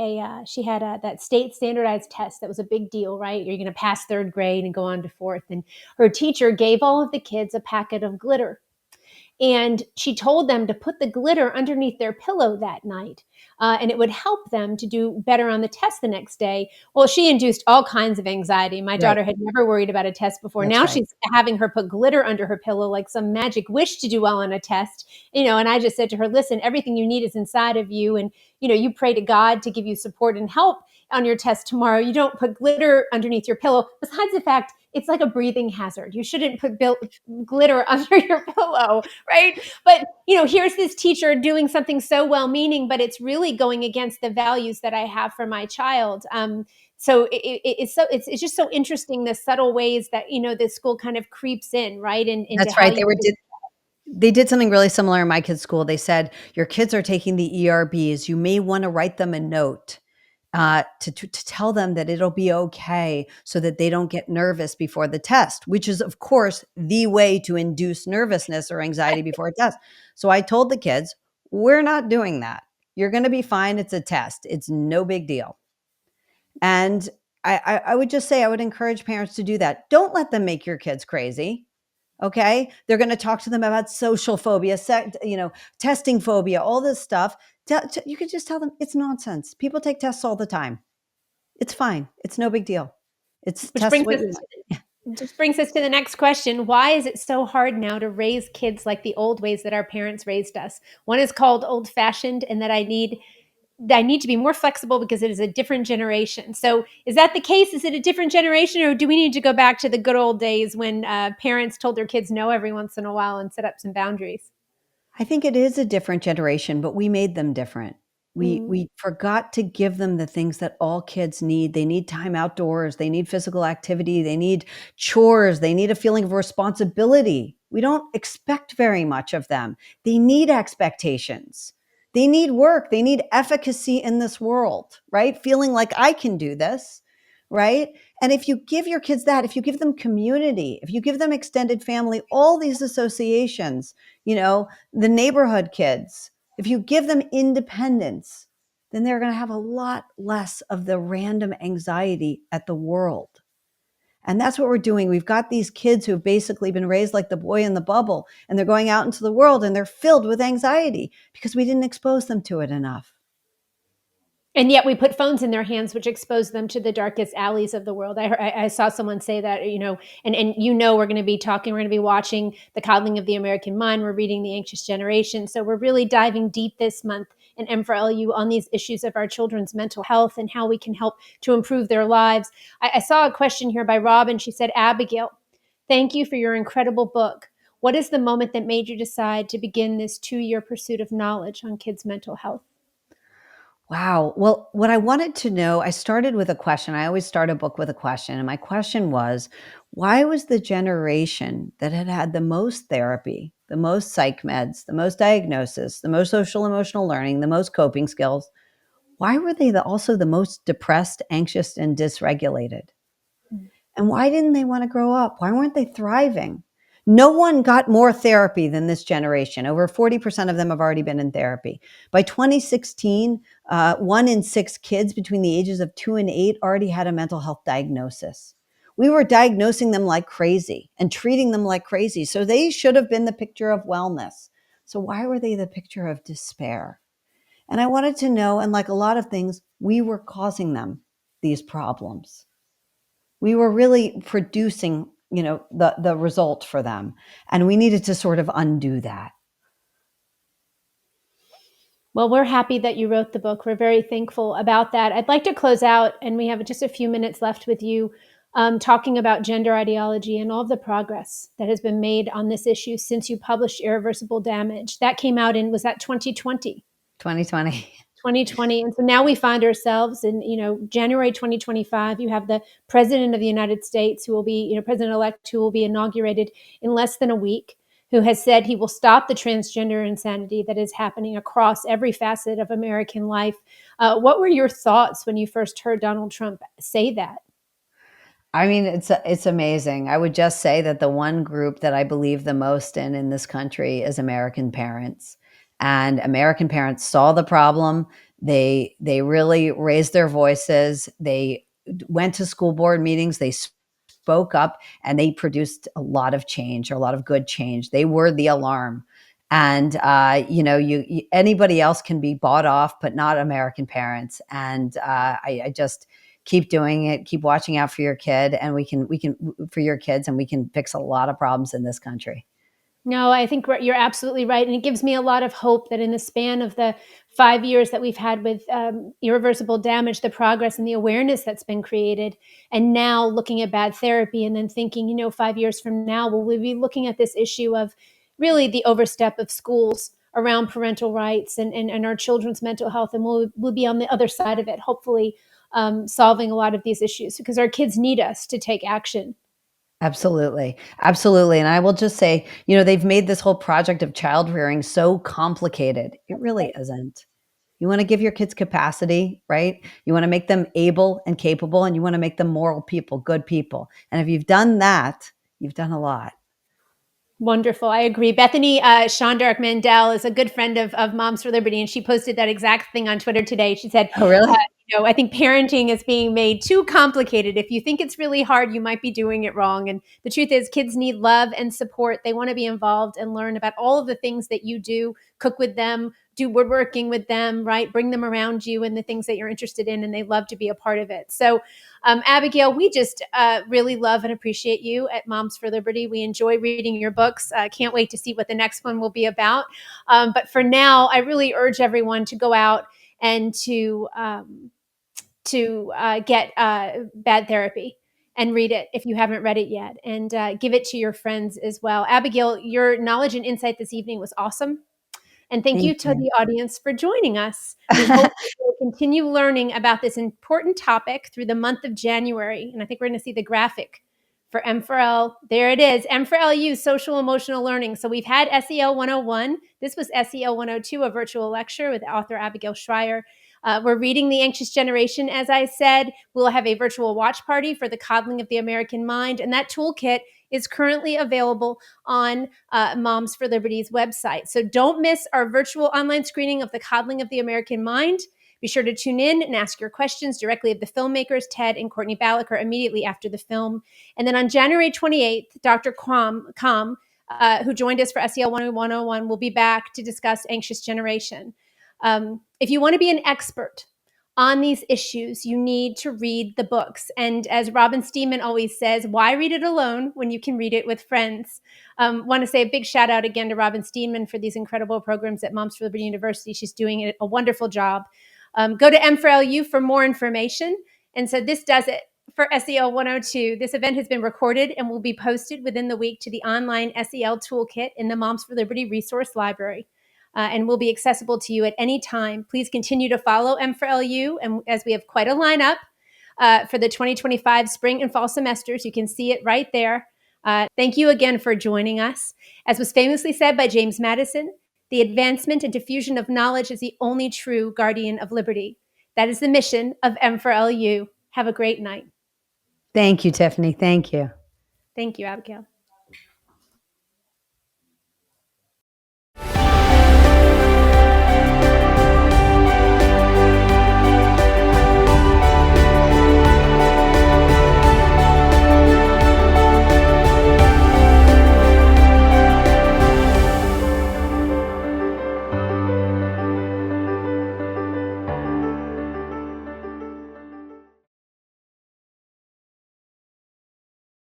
she had that state standardized test that was a big deal, right? You're going to pass third grade and go on to fourth. And her teacher gave all of the kids a packet of glitter. And she told them to put the glitter underneath their pillow that night. And it would help them to do better on the test the next day. Well, she induced all kinds of anxiety. My Right. daughter had never worried about a test before. That's Now right. she's having her put glitter under her pillow like some magic wish to do well on a test. And I just said to her, listen, everything you need is inside of you. And, you pray to God to give you support and help on your test tomorrow. You don't put glitter underneath your pillow. Besides the fact, it's like a breathing hazard. You shouldn't put glitter under your pillow, right? But here's this teacher doing something so well-meaning, but it's really going against the values that I have for my child. So it's just so interesting, the subtle ways that this school kind of creeps in, right, into That's how right. you. They did something really similar in my kids' school. They said, your kids are taking the ERBs. You may want to write them a note to tell them that it'll be okay so that they don't get nervous before the test, which is, of course, the way to induce nervousness or anxiety before a test. So I told the kids, we're not doing that. You're going to be fine. It's a test. It's no big deal. And I would just say, I would encourage parents to do that. Don't let them make your kids crazy. Okay. They're going to talk to them about social phobia, testing phobia, all this stuff. You could just tell them it's nonsense. People take tests all the time. It's fine. It's no big deal. It's Which test brings what us you want. just brings us to the next question. Why is it so hard now to raise kids like the old ways that our parents raised us? One is called old fashioned, and that I need to be more flexible because it is a different generation. So is that the case? Is it a different generation, or do we need to go back to the good old days when parents told their kids no every once in a while and set up some boundaries? I think it is a different generation, but we made them different. We Mm. we forgot to give them the things that all kids need. They need time outdoors, they need physical activity, they need chores, they need a feeling of responsibility. We don't expect very much of them. They need expectations. They need work, they need efficacy in this world, right? Feeling like I can do this, right? And if you give your kids that, if you give them community, if you give them extended family, all these associations, the neighborhood kids, if you give them independence, then they're going to have a lot less of the random anxiety at the world. And that's what we're doing. We've got these kids who've basically been raised like the boy in the bubble, and they're going out into the world and they're filled with anxiety because we didn't expose them to it enough. And yet we put phones in their hands, which expose them to the darkest alleys of the world. I saw someone say that, and we're going to be talking, we're going to be watching The Coddling of the American Mind. We're reading The Anxious Generation. So we're really diving deep this month in M4LU on these issues of our children's mental health and how we can help to improve their lives. I saw a question here by Robin. She said, Abigail, thank you for your incredible book. What is the moment that made you decide to begin this 2-year pursuit of knowledge on kids' mental health? Wow. Well, what I wanted to know, I started with a question. I always start a book with a question. And my question was, why was the generation that had had the most therapy, the most psych meds, the most diagnosis, the most social emotional learning, the most coping skills, why were they also the most depressed, anxious, and dysregulated? And why didn't they want to grow up? Why weren't they thriving? No one got more therapy than this generation. Over 40% of them have already been in therapy. By 2016, 1 in 6 kids between the ages of 2 and 8 already had a mental health diagnosis. We were diagnosing them like crazy and treating them like crazy. So they should have been the picture of wellness. So why were they the picture of despair? And I wanted to know, and like a lot of things, we were causing them these problems. We were really producing, the result for them. And we needed to sort of undo that. Well, we're happy that you wrote the book. We're very thankful about that. I'd like to close out, and we have just a few minutes left with you, talking about gender ideology and all of the progress that has been made on this issue since you published Irreversible Damage. That came out was that 2020? 2020. 2020. And so now we find ourselves in, January 2025. You have the president of the United States who will be, president-elect, who will be inaugurated in less than a week, who has said he will stop the transgender insanity that is happening across every facet of American life. What were your thoughts when you first heard Donald Trump say that? I mean, it's amazing. I would just say that the one group that I believe the most in this country is American parents. And American parents saw the problem. They really raised their voices. They went to school board meetings. They spoke up, and they produced a lot of change, or a lot of good change. They were the alarm. And anybody else can be bought off, but not American parents. And I just keep doing it, keep watching out for your kid, and we can for your kids, and we can fix a lot of problems in this country. No, I think you're absolutely right. And it gives me a lot of hope that in the span of the 5 years that we've had with irreversible damage, the progress and the awareness that's been created, and now looking at bad therapy and then thinking, 5 years from now, will we be looking at this issue of really the overstep of schools around parental rights and our children's mental health? And we'll be on the other side of it, hopefully solving a lot of these issues because our kids need us to take action. Absolutely. Absolutely. And I will just say, they've made this whole project of child rearing so complicated. It That's really right. isn't. You want to give your kids capacity, right? You want to make them able and capable, and you want to make them moral people, good people. And if you've done that, you've done a lot. Wonderful. I agree. Bethany Shondark Mandel is a good friend of Moms for Liberty, and she posted that exact thing on Twitter today. She said, Oh, really? I think parenting is being made too complicated. If you think it's really hard, you might be doing it wrong. And the truth is, kids need love and support. They want to be involved and learn about all of the things that you do, cook with them, do woodworking with them, right? Bring them around you and the things that you're interested in, and they love to be a part of it. So Abigail, we just really love and appreciate you at Moms for Liberty. We enjoy reading your books. Can't wait to see what the next one will be about. But for now, I really urge everyone to go out and to get bad therapy and read it if you haven't read it yet, and give it to your friends as well. Abigail, your knowledge and insight this evening was awesome. And thank you Thank to you. the audience for joining us. We hope you'll continue learning about this important topic through the month of January. And I think we're going to see the graphic for M4L. There it is, M4LU, social emotional learning. So we've had SEL 101. This was SEL 102, a virtual lecture with author Abigail Shrier. We're reading The Anxious Generation, as I said. We'll have a virtual watch party for the coddling of the American mind. And that toolkit is currently available on Moms for Liberty's website. So don't miss our virtual online screening of The Coddling of the American Mind. Be sure to tune in and ask your questions directly of the filmmakers, Ted and Courtney Balaker, immediately after the film. And then on January 28th, Dr. Kam, who joined us for SEL 101, will be back to discuss Anxious Generation. If you want to be an expert on these issues, you need to read the books. And as Robin Steeman always says, why read it alone when you can read it with friends? Want to say a big shout out again to Robin Steeman for these incredible programs at Moms for Liberty University. She's doing a wonderful job. Go to M4LU for more information. And so this does it for SEL 102. This event has been recorded and will be posted within the week to the online SEL toolkit in the Moms for Liberty resource library. And will be accessible to you at any time. Please continue to follow M4LU, and as we have quite a lineup for the 2025 spring and fall semesters. You can see it right there. Thank you again for joining us. As was famously said by James Madison, the advancement and diffusion of knowledge is the only true guardian of liberty. That is the mission of M4LU. Have a great night. Thank you, Tiffany. Thank you. Thank you, Abigail.